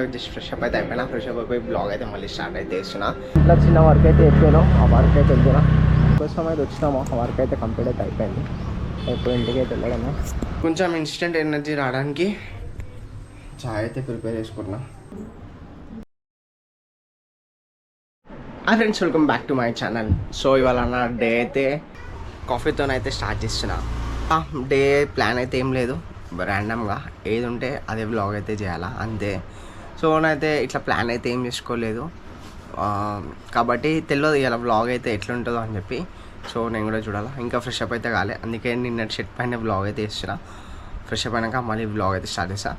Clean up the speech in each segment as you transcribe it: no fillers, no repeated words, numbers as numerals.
Just fresh up అయితే అయిపోయినా. Fresh up అయిపోయి బ్లాగ్ అయితే మళ్ళీ స్టార్ట్ అయితే చేస్తున్నా. ఇట్లా చిన్న వర్క్ అయితే చెప్పాను, ఆ వర్క్ అయితే వెళ్తున్నా. కోసం అయితే వచ్చినాము, ఆ వర్క్ అయితే కంప్లీట్ అయితే అయిపోయింది. ఇప్పుడు ఇంటికి అయితే వెళ్ళడమే. కొంచెం ఇన్స్టెంట్ ఎనర్జీ రావడానికి చాయ్ అయితే ప్రిపేర్ చేసుకుంటున్నా. Hi friends, welcome back to my channel. So ఇవాళ నా డే అయితే కాఫీతోనైతే స్టార్ట్ చేస్తున్నా. డే ప్లాన్ అయితే ఏం లేదు, ర్యాండమ్గా ఏది ఉంటే అదే వ్లాగ్ అయితే చేయాలా అంతే. సో నేనైతే ఇట్లా ప్లాన్ అయితే ఏం చేసుకోలేదు కాబట్టి తెలియదు ఇలా వ్లాగ్ అయితే ఎట్లుంటుందో అని చెప్పి. సో నేను కూడా చూడాలా. ఇంకా ఫ్రెష్ అప్ అయితే కాలే, అందుకే నిన్న షర్ట్ పైన వ్లాగ్ అయితే చేస్తున్నా. ఫ్రెష్ అప్ అయినాక మళ్ళీ వ్లాగ్ అయితే స్టార్ట్ చేస్తా.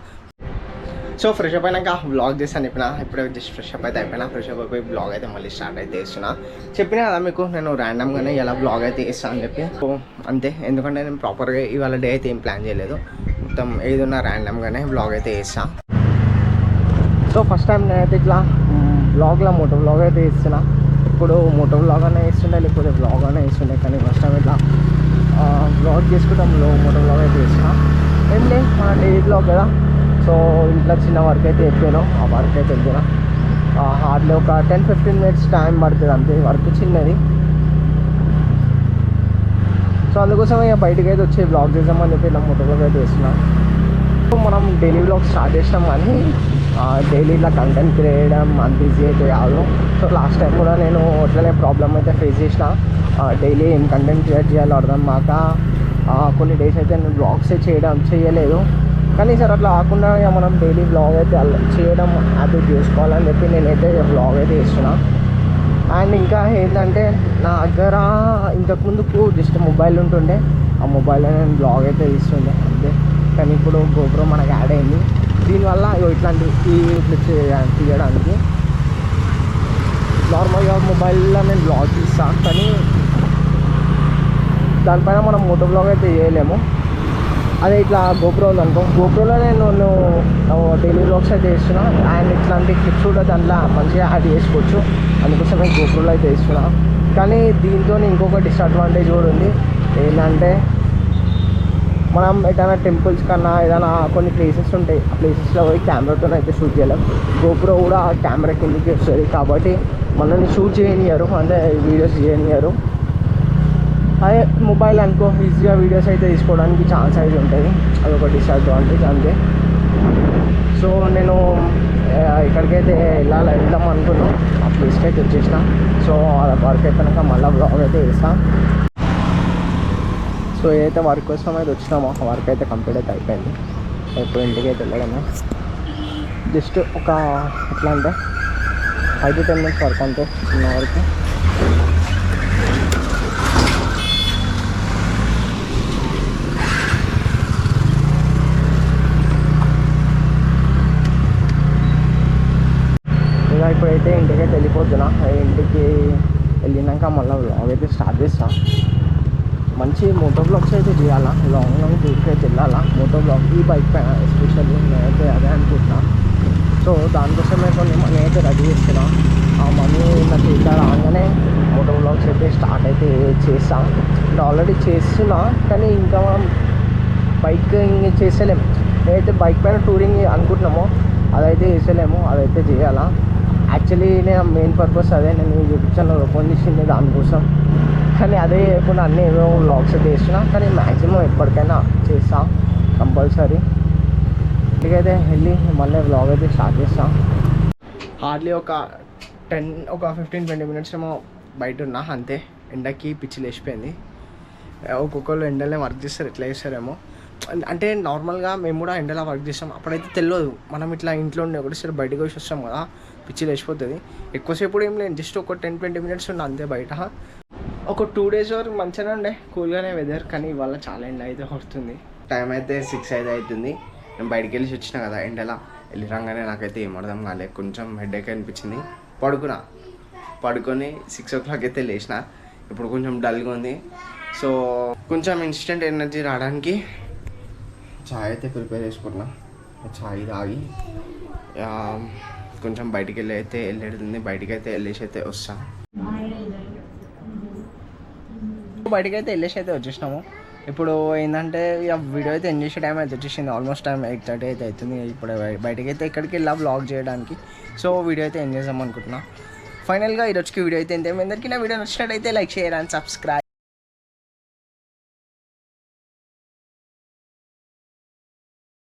సో ఫ్రెష్ అప్ అయినాక వ్లాగ్ చేస్తాను చెప్పిన. ఇప్పుడే జస్ట్ ఫ్రెష్ అప్ అయితే అయిపోయినా. ఫ్రెష్ అప్ అయిపోయి బ్లాగ్ అయితే మళ్ళీ స్టార్ట్ అయితే చేస్తున్నా. చెప్పినా కదా మీకు, నేను ర్యాండమ్గానే ఇలా బ్లాగ్ అయితే చేస్తాను అని చెప్పి. సో అంతే, ఎందుకంటే నేను ప్రాపర్గా ఇవాళ డే అయితే ఏం ప్లాన్ చేయలేదు. మొత్తం ఏదున్నా ర్యాండమ్గానే బ్లాగ్ అయితే చేస్తాను. సో ఫస్ట్ టైం నేనైతే ఇట్లా బ్లాగ్లో మోటో బ్లాగ్ అయితే ఇస్తున్నా. ఇప్పుడు మోటో బ్లాగ్ అనే ఇస్తుండే, లేకపోతే బ్లాగ్ అనే ఇస్తుండే, కానీ ఫస్ట్ టైం ఇట్లా బ్లాగ్ చేసుకుంటాం. మోటో బ్లాగ్ అయితే ఇస్తున్నా. ఏం లేదు, మన డైలీ బ్లాగ్ కదా. సో ఇంట్లో చిన్న వర్క్ అయితే చెప్పాను, ఆ వర్క్ అయితే వెళ్తున్నా. హార్డ్లీ ఒక 10-15 మినిట్స్ టైం పడుతుంది అంతే, వర్క్ చిన్నది. సో అందుకోసం ఇక బయటకు అయితే వచ్చి బ్లాగ్ చేద్దామని చెప్పి ఇలా మోటో బ్లాగ్ అయితే వేస్తున్నాం. సో మనం డైలీ బ్లాగ్ స్టార్ట్ చేసినాం, కానీ డైలీ ఇట్లా కంటెంట్ క్రియేట్ చేయడం అంత ఈజీ అయితే కాదు. సో లాస్ట్ టైం కూడా నేను అట్లనే ప్రాబ్లమ్ అయితే ఫేస్ చేసిన. డైలీ ఏం కంటెంట్ క్రియేట్ చేయాలో అర్థం కాక కొన్ని డేస్ అయితే నేను బ్లాగ్సే చేయలేదు. కానీ సార్ అట్లా కాకుండా ఇక మనం డైలీ బ్లాగ్ అయితే చేయడం హ్యాబిట్ చేసుకోవాలని చెప్పి నేనైతే బ్లాగ్ అయితే చేస్తున్నా. అండ్ ఇంకా ఏంటంటే నా దగ్గర ఇంతకుముందుకు జస్ట్ మొబైల్ ఉంటుండే, ఆ మొబైల్లో నేను బ్లాగ్ అయితే తీస్తుండే అంతే. కానీ ఇప్పుడు గోప్రో మనకు యాడ్ అయింది. దీనివల్ల ఇట్లాంటి క్లిప్స్ తీయడానికి నార్మల్గా మొబైల్లో నేను బ్లాగ్ తీస్తాను, కానీ దానిపైన మనం మోటో బ్లాగ్ అయితే చేయలేము. అదే ఇట్లా గోప్రో ఉందనుకో, గోప్రోలో నేను డైలీ బ్లాగ్స్ అయితే చేస్తున్నా. అండ్ ఇట్లాంటి క్లిప్స్ కూడా దాంట్లో మంచిగా యాడ్ చేసుకోవచ్చు, అందుకోసం నేను గోప్రోలో అయితే చేస్తున్నా. కానీ దీంతో ఇంకొక డిసడ్వాంటేజ్ కూడా ఉంది. ఏంటంటే మనం ఏదైనా టెంపుల్స్ కన్నా ఏదైనా కొన్ని ప్లేసెస్ ఉంటాయి, ఆ ప్లేసెస్లో పోయి కెమెరాతో అయితే షూట్ చేయలేం. గోప్రో కూడా కెమెరా కిందకి వస్తుంది కాబట్టి మనల్ని షూట్ చేయనియరు, అంటే వీడియోస్ చేయనియరు. అదే మొబైల్ అనుకో, ఈజీగా వీడియోస్ అయితే తీసుకోవడానికి ఛాన్స్ అయితే ఉంటుంది. అదొక డిసడ్వాంటేజ్ అంతే. సో నేను ఇక్కడికైతే వెళ్దాం అనుకున్నాను, ఆ ప్లేస్కి అయితే వచ్చేసిన. సో వర్క్ అయిపోయినాక మళ్ళీ బ్లాగ్ అయితే వేస్తాను. సో ఏదైతే వర్క్ కోసం అయితే వచ్చినామో ఆ వర్క్ అయితే కంప్లీట్ అయితే అయిపోయింది. ఇప్పుడు ఇంటికి అయితే వెళ్ళడమే. జస్ట్ ఒక ఎట్లా అంటే 5-10 మినిట్స్ వర్క్ అంతే, చిన్న వరకు. ఇక ఇప్పుడైతే ఇంటికైతే వెళ్ళిపోతున్నా. ఇంటికి వెళ్ళినాక మళ్ళీ బ్లాగ్ అయితే స్టార్ట్ చేస్తాను. మంచి మోటో బ్లాగ్స్ అయితే చేయాలా, లాంగ్ టూర్కి అయితే వెళ్ళాలా మోటో బ్లాగ్, ఈ బైక్ పైన ఎస్పెషల్లీ నేనైతే అదే అనుకుంటున్నా. సో దానికోసమే కొన్ని మనీ అయితే రెడీ చేస్తున్నా. ఆ మనీ నాకు ఇట్లా రాగానే మోటో బ్లాగ్స్ అయితే స్టార్ట్ అయితే చేస్తాం. ఆల్రెడీ చేస్తున్నా, కానీ ఇంకా మనం బైక్ చేసలేము. నేనైతే బైక్ పైన టూరింగ్ అనుకుంటున్నామో అదైతే చేసలేము, అదైతే చేయాలా. యాక్చువల్లీ నేను మెయిన్ పర్పస్ అదే, నేను యూట్యూబ్ ఛానల్ ఓపెన్ చేసింది దానికోసం. కానీ అదే ఇప్పుడు అన్నీ ఏవో వ్లాగ్స్ అయితే చేస్తున్నా, కానీ మ్యాక్సిమం ఎప్పటికైనా చేస్తా కంపల్సరీ. ఇంటికైతే వెళ్ళి మళ్ళీ వ్లాగ్ అయితే స్టార్ట్ చేస్తాం. హార్డ్లీ ఒక 15-20 మినిట్స్ ఏమో బయట ఉన్నా అంతే. ఎండకి పిచ్చి లేచిపోయింది. ఒక్కొక్కరు ఎండలే వర్క్ చేస్తారు, ఎట్లా చేస్తారేమో. అంటే నార్మల్గా మేము కూడా ఎండలో వర్క్ చేస్తాం, అప్పుడైతే తెలియదు. మనం ఇట్లా ఇంట్లో ఉండి ఒకటిసారి బయటకు వచ్చి వస్తాం కదా, పిచ్చి లేచిపోతుంది. ఎక్కువసేపు ఏం లేదు, జస్ట్ ఒక 10-20 మినిట్స్ ఉన్నా అంతే బయట. ఒక 2 days వరకు మంచిగానే ఉండే, కూల్గానే వెదర్. కానీ ఇవాళ చాలా ఎండ అయితే వస్తుంది. టైం అయితే 6 అయితే అవుతుంది. నేను బయటికి వెళ్ళి వచ్చిన కదా ఎండలా, వెళ్ళి రాగానే నాకైతే ఏం అర్థం కాలేదు, కొంచెం హెడేక్ అనిపించింది. పడుకొని 6 o'clock అయితే లేచిన. ఇప్పుడు కొంచెం డల్గా ఉంది. సో కొంచెం ఇన్స్టెంట్ ఎనర్జీ రావడానికి చాయ్ అయితే ప్రిపేర్ చేసుకుంటున్నా. చాయ్ తాగి కొంచెం బయటికి వెళ్ళేది, బయటికి అయితే వెళ్ళేసి అయితే వస్తాను. బయటకైతే వెళ్ళేసి అయితే వచ్చేసినాము. ఇప్పుడు ఏంటంటే ఇక వీడియో అయితే ఎండ్ చేసే టైం అయితే వచ్చేసింది. ఆల్మోస్ట్ టైం 8:30 అయితే అవుతుంది. ఇప్పుడు బయటకి అయితే ఎక్కడికి వెళ్ళా బ్లాగ్ చేయడానికి. సో వీడియో అయితే ఎండ్ చేద్దాం అనుకుంటున్నా. ఫైనల్గా ఈరోజుకి వీడియో అయితే ఎంత అందరికీ నా వీడియో నచ్చినట్టయితే లైక్ షేర్ అండ్ సబ్స్క్రైబ్.